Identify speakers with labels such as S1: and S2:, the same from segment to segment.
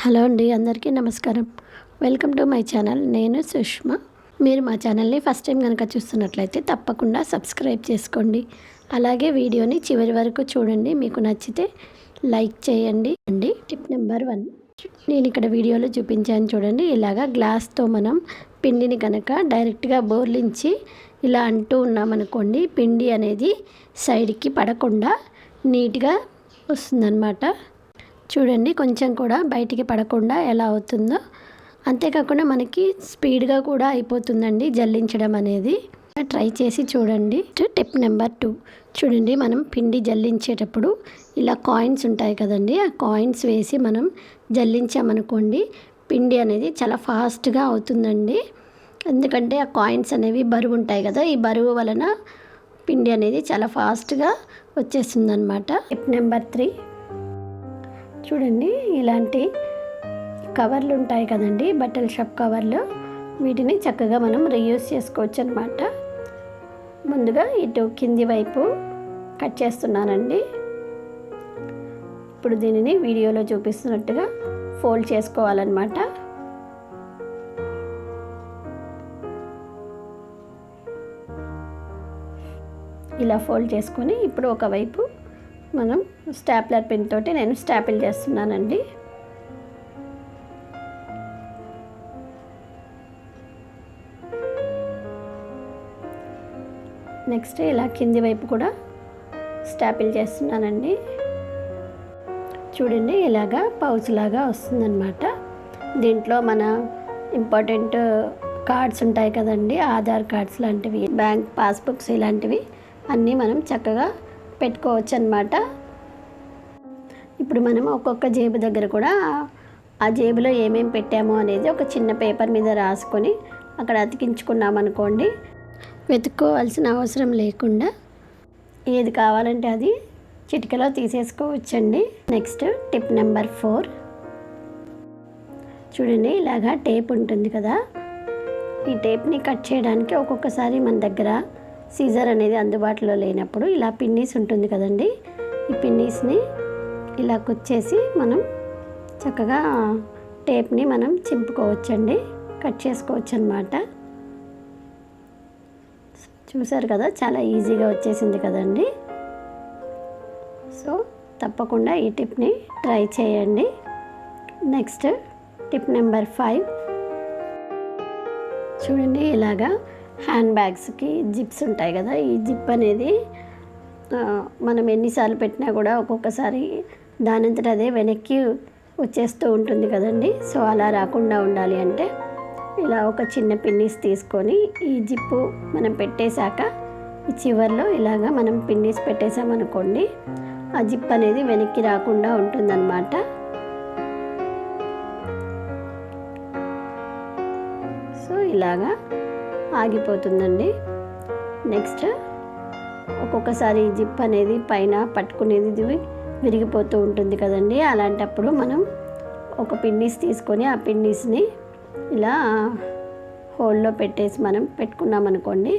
S1: Hello అండి, అందరికీ నమస్కారం. Welcome to my channel. నేను సుష్మా. మీరు మా ఛానల్ని ఫస్ట్ టైం కనుక చూస్తున్నట్లయితే తప్పకుండా సబ్స్క్రైబ్ చేసుకోండి. అలాగే వీడియోని చివరి వరకు చూడండి. మీకు నచ్చితే లైక్ చేయండి. టిప్ నెంబర్ 1, నేను ఇక్కడ వీడియోలో చూపించాను చూడండి. ఇలాగా గ్లాస్తో మనం పిండిని కనుక డైరెక్ట్గా బోర్లించి ఇలా అంటూ ఉన్నామనుకోండి, పిండి అనేది సైడ్కి పడకుండా నీట్గా వస్తుందన్నమాట. చూడండి, కొంచెం కూడా బయటికి పడకుండా ఎలా అవుతుందో. అంతేకాకుండా మనకి స్పీడ్గా కూడా అయిపోతుందండి జల్లించడం అనేది. ట్రై చేసి చూడండి. టిప్ నెంబర్ 2, చూడండి, మనం పిండి జల్లించేటప్పుడు ఇలా కాయిన్స్ ఉంటాయి కదండి, ఆ కాయిన్స్ వేసి మనం జల్లించామనుకోండి, పిండి అనేది చాలా ఫాస్ట్గా అవుతుందండి. ఎందుకంటే ఆ కాయిన్స్ అనేవి బరువు ఉంటాయి కదా, ఈ బరువు వలన పిండి అనేది చాలా ఫాస్ట్గా వచ్చేస్తుంది అనమాట. టిప్ నెంబర్ 3, చూడండి, ఇలాంటి కవర్లు ఉంటాయి కదండి, బట్టల షాప్ కవర్లు, వీటిని చక్కగా మనం రీయూజ్ చేసుకోవచ్చు అనమాట. ముందుగా ఇటు కింది వైపు కట్ చేస్తున్నానండి. ఇప్పుడు దీనిని వీడియోలో చూపిస్తున్నట్టుగా ఫోల్డ్ చేసుకోవాలన్నమాట. ఇలా ఫోల్డ్ చేసుకొని ఇప్పుడు ఒకవైపు మనం స్టాప్లర్ పిన్ తోటి నేను స్టాపిల్ చేస్తున్నానండి. నెక్స్ట్ ఇలా కింది వైపు కూడా స్టాపిల్ చేస్తున్నానండి. చూడండి, ఇలాగా పౌచ్ లాగా వస్తుందన్నమాట. దీంట్లో మన ఇంపార్టెంట్ కార్డ్స్ ఉంటాయి కదండి, ఆధార్ కార్డ్స్ లాంటివి, బ్యాంక్ పాస్బుక్స్, ఇలాంటివి అన్నీ మనం చక్కగా పెట్టుకోవచ్చు అన్నమాట. ఇప్పుడు మనం ఒక్కొక్క జేబు దగ్గర కూడా ఆ జేబులో ఏమేమి పెట్టామో అనేది ఒక చిన్న పేపర్ మీద రాసుకొని అక్కడ అతికించుకున్నామనుకోండి, వెతుక్కోవాల్సిన అవసరం లేకుండా ఏది కావాలంటే అది చిటికలో తీసేసుకోవచ్చండి. నెక్స్ట్ టిప్ నెంబర్ 4, చూడండి, ఇలాగా టేప్ ఉంటుంది కదా, ఈ టేప్ని కట్ చేయడానికి ఒక్కొక్కసారి మన దగ్గర సీజర్ అనేది అందుబాటులో లేనప్పుడు ఇలా పిన్నీస్ ఉంటుంది కదండి, ఈ పిన్నీస్ని ఇలా కుచ్చేసి మనం చక్కగా టేప్ని మనం చింపుకోవచ్చండి, కట్ చేసుకోవచ్చు అన్నమాట. చూసారు కదా, చాలా ఈజీగా వచ్చేసింది కదండి. సో తప్పకుండా ఈ టిప్ని ట్రై చేయండి. నెక్స్ట్ టిప్ నెంబర్ 5, చూడండి, ఇలాగా హ్యాండ్ బ్యాగ్స్కి జిప్స్ ఉంటాయి కదా, ఈ జిప్ అనేది మనం ఎన్నిసార్లు పెట్టినా కూడా ఒక్కొక్కసారి దానంతట అదే వెనక్కి వచ్చేస్తూ ఉంటుంది కదండి. సో అలా రాకుండా ఉండాలి అంటే ఇలా ఒక చిన్న పిన్నీస్ తీసుకొని ఈ జిప్పు మనం పెట్టేశాక ఈ చివర్లో ఇలాగా మనం పిన్నీస్ పెట్టేసామనుకోండి, ఆ జిప్ అనేది వెనక్కి రాకుండా ఉంటుందన్నమాట. సో ఇలాగా ఆగిపోతుందండి. నెక్స్ట్ ఒక్కొక్కసారి జిప్ అనేది పైన పట్టుకునేది విరిగిపోతూ ఉంటుంది కదండి, అలాంటప్పుడు మనం ఒక పిన్నీస్ తీసుకొని ఆ పిన్నీస్ని ఇలా హోల్లో పెట్టేసి మనం పెట్టుకున్నామనుకోండి,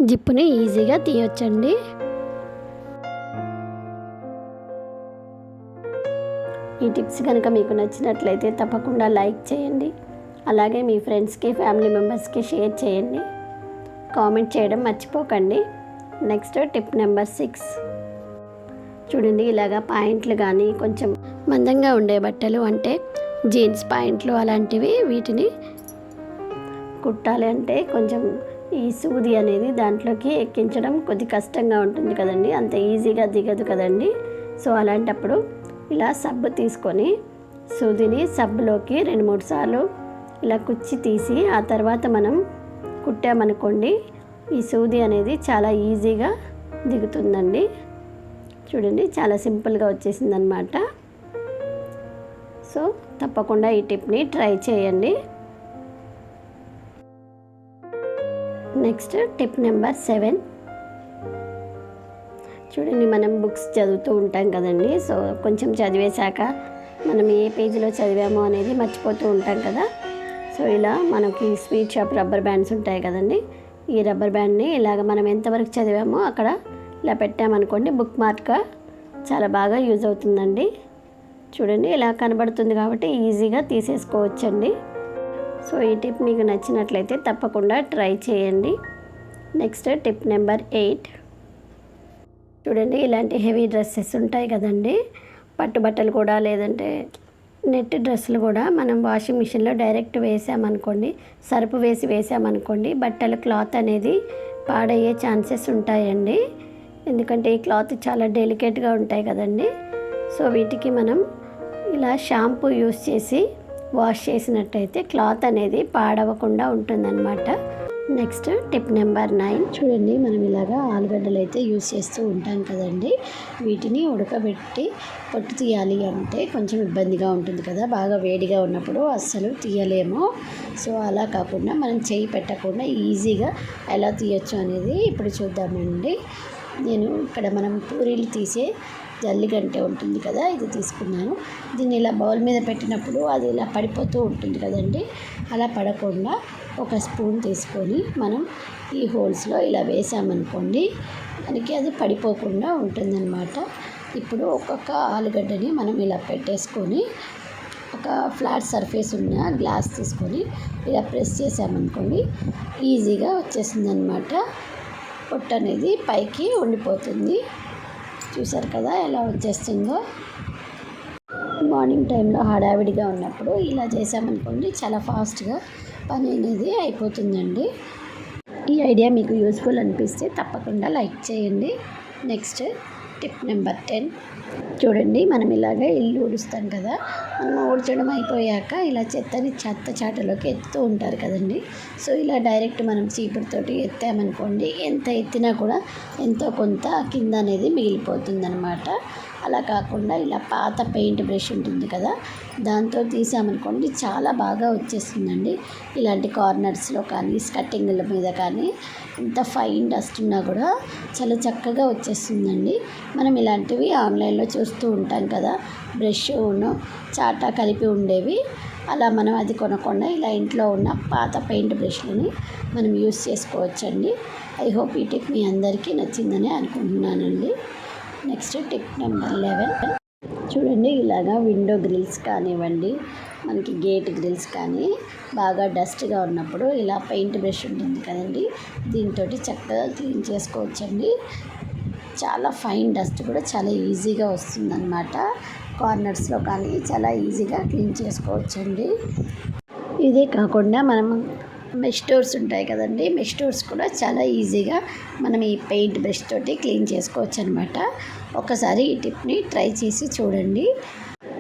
S1: జిప్పుని ఈజీగా తీయొచ్చండి. ఈ టిప్స్ కనుక మీకు నచ్చినట్లయితే తప్పకుండా లైక్ చేయండి. అలాగే మీ ఫ్రెండ్స్కి, ఫ్యామిలీ మెంబర్స్కి షేర్ చేయండి. కామెంట్ చేయడం మర్చిపోకండి. నెక్స్ట్ టిప్ నెంబర్ 6, చూడండి, ఇలాగా పాయింట్లు కానీ కొంచెం మందంగా ఉండే బట్టలు అంటే జీన్స్ పాయింట్లు అలాంటివి, వీటిని కుట్టాలి అంటే కొంచెం ఈ సూది అనేది దాంట్లోకి ఎక్కించడం కొద్ది కష్టంగా ఉంటుంది కదండి, అంత ఈజీగా దిగదు కదండి. సో అలాంటప్పుడు ఇలా సబ్బు తీసుకొని సూదిని సబ్బులోకి 2-3 సార్లు ఇలా కుచ్చి తీసి ఆ తర్వాత మనం కుట్టామనుకోండి, ఈ సూది అనేది చాలా ఈజీగా దిగుతుందండి. చూడండి, చాలా సింపుల్గా వచ్చేసిందనమాట. సో తప్పకుండా ఈ టిప్ని ట్రై చేయండి. నెక్స్ట్ టిప్ నెంబర్ 7, చూడండి, మనం బుక్స్ చదువుతూ ఉంటాం కదండి. సో కొంచెం చదివేశాక మనం ఏ పేజీలో చదివామో అనేది మర్చిపోతూ ఉంటాం కదా. సో ఇలా మనకి స్వీట్ షాప్ రబ్బర్ బ్యాండ్స్ ఉంటాయి కదండి, ఈ రబ్బర్ బ్యాండ్ని ఇలాగ మనం ఎంతవరకు చదివామో అక్కడ ఇలా పెట్టామనుకోండి, బుక్ మార్క్గా చాలా బాగా యూజ్ అవుతుందండి. చూడండి ఇలా కనబడుతుంది కాబట్టి ఈజీగా తీసేసుకోవచ్చండి. సో ఈ టిప్ మీకు నచ్చినట్లయితే తప్పకుండా ట్రై చేయండి. Next tip number 8. చూడండి ఇలాంటి హెవీ డ్రెస్సెస్ ఉంటాయి కదండి, పట్టుబట్టలు కూడా లేదంటే నెట్ డ్రెస్సులు కూడా మనం వాషింగ్ మిషన్లో డైరెక్ట్ వేసామనుకోండి, సర్ఫ్ వేసి వేసామనుకోండి, బట్టల క్లాత్ అనేది పాడయ్యే ఛాన్సెస్ ఉంటాయండి. ఎందుకంటే ఈ క్లాత్ చాలా డెలికేట్గా ఉంటాయి కదండి. సో వీటికి మనం ఇలా షాంపూ యూస్ చేసి వాష్ చేసినట్టయితే క్లాత్ అనేది పాడవకుండా ఉంటుందన్నమాట. Next tip number 9. చూడండి మనం ఇలాగా ఆలుగడ్డలు అయితే యూస్ చేస్తూ ఉంటాం కదండి. వీటిని ఉడకబెట్టి పొట్టు తీయాలి అంటే కొంచెం ఇబ్బందిగా ఉంటుంది కదా, బాగా వేడిగా ఉన్నప్పుడు అస్సలు తీయలేము. సో అలా కాకుండా మనం చేయి పెట్టకుండా ఈజీగా ఎలా తీయచ్చు అనేది ఇప్పుడు చూద్దామండి. నేను ఇక్కడ మనం పూరీలు తీసే జల్లిగంటే ఉంటుంది కదా, ఇది తీసుకున్నాను. దీన్ని ఇలా బౌల్ మీద పెట్టినప్పుడు అది ఇలా పడిపోతూ ఉంటుంది కదండి. అలా పడకుండా ఒక స్పూన్ తీసుకొని మనం ఈ హోల్స్లో ఇలా వేసామనుకోండి, మనకి అది పడిపోకుండా ఉంటుందన్నమాట. ఇప్పుడు ఒక్కొక్క ఆలుగడ్డని మనం ఇలా పెట్టేసుకొని ఒక ఫ్లాట్ సర్ఫేస్ ఉన్న గ్లాస్ తీసుకొని ఇలా ప్రెస్ చేసామనుకోండి, ఈజీగా వచ్చేసిందనమాట. పొట్టు అనేది పైకి ఉండిపోతుంది. చూసారు కదా ఎలా వచ్చేస్తుందో. మార్నింగ్ టైంలో హడావిడిగా ఉన్నప్పుడు ఇలా చేసామనుకోండి, చాలా ఫాస్ట్గా పని అనేది అయిపోతుందండి. ఈ ఐడియా మీకు యూస్ఫుల్ అనిపిస్తే తప్పకుండా లైక్ చేయండి. Next tip number 10. చూడండి మనం ఇలాగే ఇల్లు ఊడుస్తాం కదా, మనం ఊడ్చడం అయిపోయాక ఇలా చెత్తని చాటలోకి ఎత్తుతూ ఉంటారు కదండి. సో ఇలా డైరెక్ట్ మనం చీపురుతోటి ఎత్తామనుకోండి, ఎంత ఎత్తినా కూడా ఎంతో కొంత కింద అనేది మిగిలిపోతుందన్నమాట. అలా కాకుండా ఇలా పాత పెయింట్ బ్రష్ ఉంటుంది కదా, దాంతో తీసామనుకోండి చాలా బాగా వచ్చేస్తుందండి. ఇలాంటి కార్నర్స్లో కానీ స్కట్టింగ్ల మీద కానీ ఎంత ఫైన్ డస్ట్ ఉన్నా కూడా చాలా చక్కగా వచ్చేస్తుందండి. మనం ఇలాంటివి ఆన్లైన్లో చూస్తూ ఉంటాం కదా, బ్రష్ను చాటా కలిపి ఉండేవి. అలా మనం అది కొనకుండా ఇలా ఇంట్లో ఉన్న పాత పెయింట్ బ్రష్లని మనం యూస్ చేసుకోవచ్చండి. ఐ హోప్ ఈ టిప్ మీ అందరికీ నచ్చిందని అనుకుంటున్నానండి. Next tip number 11. చూడండి ఇలాగా విండో గ్రిల్స్ కానివ్వండి, మనకి గేట్ గ్రిల్స్ కానీ బాగా డస్ట్గా ఉన్నప్పుడు ఇలా పెయింట్ బ్రష్ ఉంటుంది కదండి, దీంతో చక్కగా క్లీన్ చేసుకోవచ్చండి. చాలా ఫైన్ డస్ట్ కూడా చాలా ఈజీగా వస్తుందన్నమాట. కార్నర్స్లో కానీ చాలా ఈజీగా క్లీన్ చేసుకోవచ్చండి. ఇదే కాకుండా మనం మెష్ డోర్స్ ఉంటాయి కదండి, మెష్ డోర్స్ కూడా చాలా ఈజీగా మనం ఈ పెయింట్ బ్రష్ తోటి క్లీన్ చేసుకోవచ్చు అనమాట. ఒకసారి ఈ టిప్ని ట్రై చేసి చూడండి.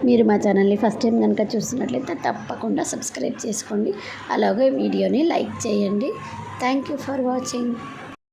S1: మీరు మా ఛానల్ని ఫస్ట్ టైం కనుక చూస్తున్నట్లయితే తప్పకుండా సబ్స్క్రైబ్ చేసుకోండి. అలాగే వీడియోని లైక్ చేయండి. Thank you for watching.